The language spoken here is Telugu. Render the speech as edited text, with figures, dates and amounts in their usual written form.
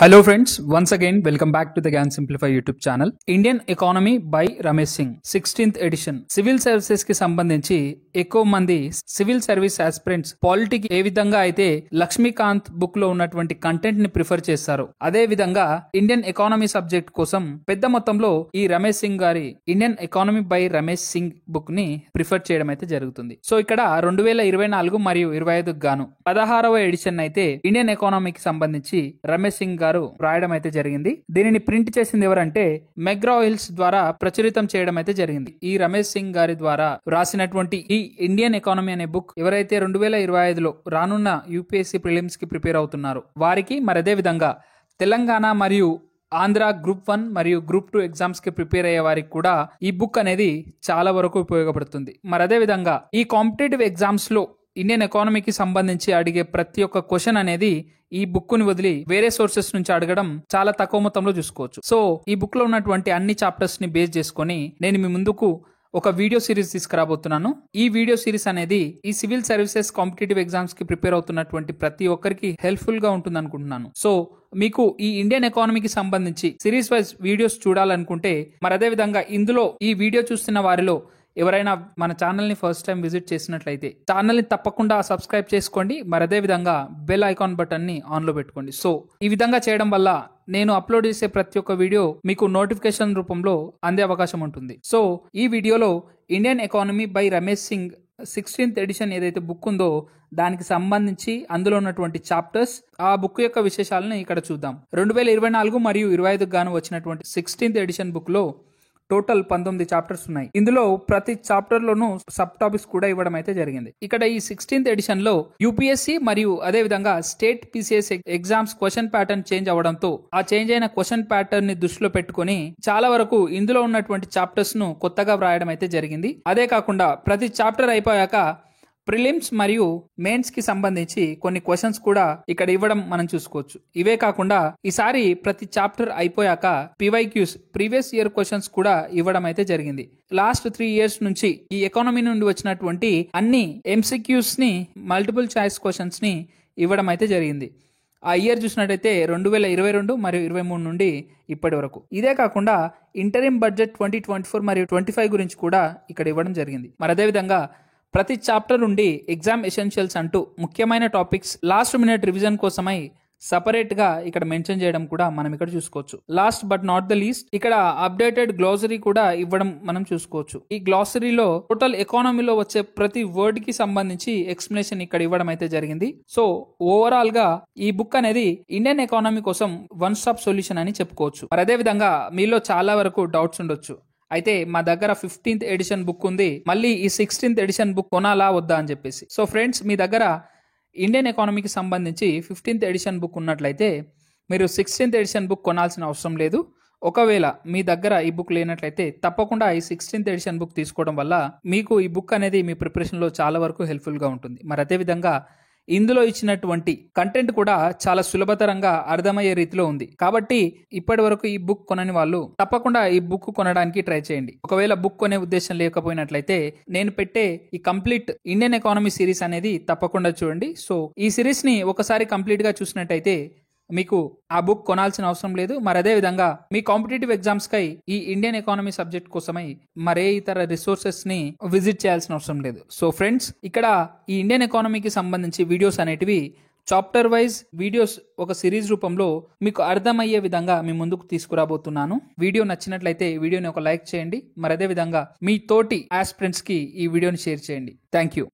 Hello friends, once again welcome back to the Gyan Simplify YouTube channel. Indian Economy by Ramesh Singh 16th edition. Civil services కి సంబంధించి ఎక్కువ మంది సివిల్ సర్వీస్ ఆస్పిరెంట్స్ పాలిటీకి ఏ విధంగా అయితే లక్ష్మీకాంత్ బుక్ లో ఉన్నటువంటి కంటెంట్ ని ప్రిఫర్ చేస్తారు, అదే విధంగా ఇండియన్ ఎకానమీ సబ్జెక్ట్ కోసం పెద్ద మొత్తంలో ఈ రమేష్ సింగ్ గారి Indian economy by Ramesh Singh book ని ప్రిఫర్ చేయడం అయితే జరుగుతుంది. సో ఇక్కడ 2024 మరియు 25 గాను 16వ ఎడిషన్ అయితే ఇండియన్ ఎకానమీకి సంబంధించి రమేష్ సింగ్ గారు రాయడం అయితే జరిగింది. దీనిని ప్రింట్ చేసింది ఎవరంటే మెగ్రా హిల్స్ ద్వారా ప్రచురితం చేయడం అయితే జరిగింది. ఈ రమేష్ సింగ్ గారి ద్వారా రాసినటువంటి ఈ ఇండియన్ ఎకానమీ అనే బుక్ ఎవరైతే 2025లో రానున్న యూపీఎస్సీ ప్రిలిమ్స్ కి ప్రిపేర్ అవుతున్నారో వారికి, మరి అదే విధంగా తెలంగాణ మరియు ఆంధ్ర గ్రూప్ 1 మరియు గ్రూప్ 2 ఎగ్జామ్స్ కి ప్రిపేర్ అయ్యే వారికి కూడా ఈ బుక్ అనేది చాలా వరకు ఉపయోగపడుతుంది. మరి అదే విధంగా ఈ కాంపిటేటివ్ ఎగ్జామ్స్ లో ఇండియన్ ఎకానమీకి సంబంధించి అడిగే ప్రతి ఒక్క క్వశ్చన్ అనేది ఈ బుక్ ని వదిలి వేరే సోర్సెస్ నుంచి అడగడం చాలా తక్కువ మొత్తంలో చూసుకోవచ్చు. సో ఈ బుక్ లో ఉన్నటువంటి అన్ని చాప్టర్స్ ని బేస్ చేసుకొని నేను మీ ముందుకు ఒక వీడియో సిరీస్ తీసుకురాబోతున్నాను. ఈ వీడియో సిరీస్ అనేది ఈ సివిల్ సర్వీసెస్ కాంపిటేటివ్ ఎగ్జామ్స్ కి ప్రిపేర్ అవుతున్నటువంటి ప్రతి ఒక్కరికి హెల్ప్ఫుల్ గా ఉంటుంది అనుకుంటున్నాను. సో మీకు ఈ ఇండియన్ ఎకానమీకి సంబంధించి సిరీస్ వైజ్ వీడియోస్ చూడాలనుకుంటే, మరి అదే విధంగా ఇందులో ఈ వీడియో చూస్తున్న వారిలో ఎవరైనా మన ఛానల్ ని ఫస్ట్ టైం విజిట్ చేసినట్లయితే ఛానల్ ని తప్పకుండా సబ్స్క్రైబ్ చేసుకోండి. మరి అదే విధంగా బెల్ ఐకాన్ బటన్ ని ఆన్ లో పెట్టుకోండి. సో ఈ విధంగా చేయడం వల్ల నేను అప్లోడ్ చేసే ప్రతి ఒక్క వీడియో మీకు నోటిఫికేషన్ రూపంలో అందే అవకాశం ఉంటుంది. సో ఈ వీడియోలో Indian economy by Ramesh Singh 16th edition ఏదైతే బుక్ ఉందో దానికి సంబంధించి అందులో ఉన్నటువంటి చాప్టర్స్, ఆ బుక్ యొక్క విశేషాలను ఇక్కడ చూద్దాం. 2024 మరియు 25 గాను వచ్చినటువంటి 16th ఎడిషన్ బుక్ లో టోటల్ 19 చాప్టర్స్ ఉన్నాయి. ఇందులో ప్రతి చాప్టర్ లోనూ సబ్ టాపిక్స్ కూడా ఇవ్వడం అయితే జరిగింది. ఇక్కడ ఈ 16th ఎడిషన్ లో యూపీఎస్సీ మరియు అదే విధంగా state PCS exams question pattern change అవడంతో ఆ చేంజ్ అయిన క్వశ్చన్ ప్యాటర్న్ ని దృష్టిలో పెట్టుకుని చాలా వరకు ఇందులో ఉన్నటువంటి చాప్టర్స్ ను కొత్తగా వ్రాయడం అయితే జరిగింది. అదే కాకుండా ప్రతి చాప్టర్ అయిపోయాక ప్రిలిమ్స్ మరియు మెయిన్స్ కి సంబంధించి కొన్ని క్వశ్చన్స్ కూడా ఇక్కడ ఇవ్వడం మనం చూసుకోవచ్చు. ఇవే కాకుండా ఈసారి ప్రతి చాప్టర్ అయిపోయాక పివైక్యూస్ ప్రీవియస్ ఇయర్ క్వశ్చన్స్ కూడా ఇవ్వడం అయితే జరిగింది. లాస్ట్ 3 years నుంచి ఈ ఎకానమీ నుండి వచ్చినటువంటి అన్ని ఎంసీక్యూస్ ని, మల్టిపుల్ చాయిస్ క్వశ్చన్స్ ని ఇవ్వడం అయితే జరిగింది. ఆ ఇయర్ చూసినట్టయితే 2022 మరియు 23 నుండి ఇప్పటి వరకు. ఇదే కాకుండా ఇంటరిమ్ బడ్జెట్ 2024 మరియు 25 గురించి కూడా ఇక్కడ ఇవ్వడం జరిగింది. మరి అదే విధంగా ప్రతి చాప్టర్ నుండి ఎగ్జామ్ ఎసెన్షియల్స్ అంటూ ముఖ్యమైన టాపిక్స్ లాస్ట్ మినిట్ రివిజన్ కోసమై సపరేట్ గా ఇక్కడ మెన్షన్ చేయడం కూడా మనం ఇక్కడ చూసుకోవచ్చు. Last but not the least ఇక్కడ అప్డేటెడ్ గ్లాసరీ కూడా ఇవ్వడం మనం చూసుకోవచ్చు. ఈ గ్లాసరీలో టోటల్ ఎకానమీలో వచ్చే ప్రతి వర్డ్ కి సంబంధించి ఎక్స్ప్లెనేషన్ ఇక్కడ ఇవ్వడం అయితే జరిగింది. సో ఓవరాల్ గా ఈ బుక్ అనేది ఇండియన్ ఎకానమీ కోసం వన్ స్టాప్ సొల్యూషన్ అని చెప్పుకోవచ్చు. మరి అదే విధంగా మీలో చాలా వరకు డౌట్స్ ఉండొచ్చు, అయితే మా దగ్గర 15th ఎడిషన్ బుక్ ఉంది, మళ్ళీ ఈ 16th ఎడిషన్ బుక్ కొనాలా వద్దా అని చెప్పేసి. సో ఫ్రెండ్స్, మీ దగ్గర ఇండియన్ ఎకానమీకి సంబంధించి 15th ఎడిషన్ బుక్ ఉన్నట్లయితే మీరు 16th ఎడిషన్ బుక్ కొనాల్సిన అవసరం లేదు. ఒకవేళ మీ దగ్గర ఈ బుక్ లేనట్లయితే తప్పకుండా ఈ 16th ఎడిషన్ బుక్ తీసుకోవడం వల్ల మీకు ఈ బుక్ అనేది మీ ప్రిపరేషన్లో చాలా వరకు హెల్ప్ఫుల్గా ఉంటుంది. మరి అదే విధంగా ఇందులో ఇచ్చినటువంటి కంటెంట్ కూడా చాలా సులభతరంగా అర్థమయ్యే రీతిలో ఉంది. కాబట్టి ఇప్పటి వరకు ఈ బుక్ కొనని వాళ్ళు తప్పకుండా ఈ బుక్ కొనడానికి ట్రై చేయండి. ఒకవేళ బుక్ కొనే ఉద్దేశం లేకపోయినట్లయితే నేను పెట్టే ఈ కంప్లీట్ ఇండియన్ ఎకానమీ సిరీస్ అనేది తప్పకుండా చూడండి. సో ఈ సిరీస్ ని ఒకసారి కంప్లీట్ గా చూసినట్టయితే మీకు ఆ బుక్ కొనాల్సిన అవసరం లేదు. మరి అదే విధంగా మీ కాంపిటేటివ్ ఎగ్జామ్స్ కై ఈ ఇండియన్ ఎకానమీ సబ్జెక్ట్ కోసమై మరే ఇతర రిసోర్సెస్ ని విజిట్ చేయాల్సిన అవసరం లేదు. సో ఫ్రెండ్స్, ఇక్కడ ఈ ఇండియన్ ఎకానమీకి సంబంధించి వీడియోస్ అనేటివి చాప్టర్ వైజ్ వీడియోస్ ఒక సిరీస్ రూపంలో మీకు అర్థమయ్యే విధంగా మీ ముందుకు తీసుకురాబోతున్నాను. వీడియో నచ్చినట్లయితే వీడియోని ఒక లైక్ చేయండి. మరి అదే విధంగా మీ తోటి ఆస్పిరెంట్స్ కి ఈ వీడియోని షేర్ చేయండి. Thank you.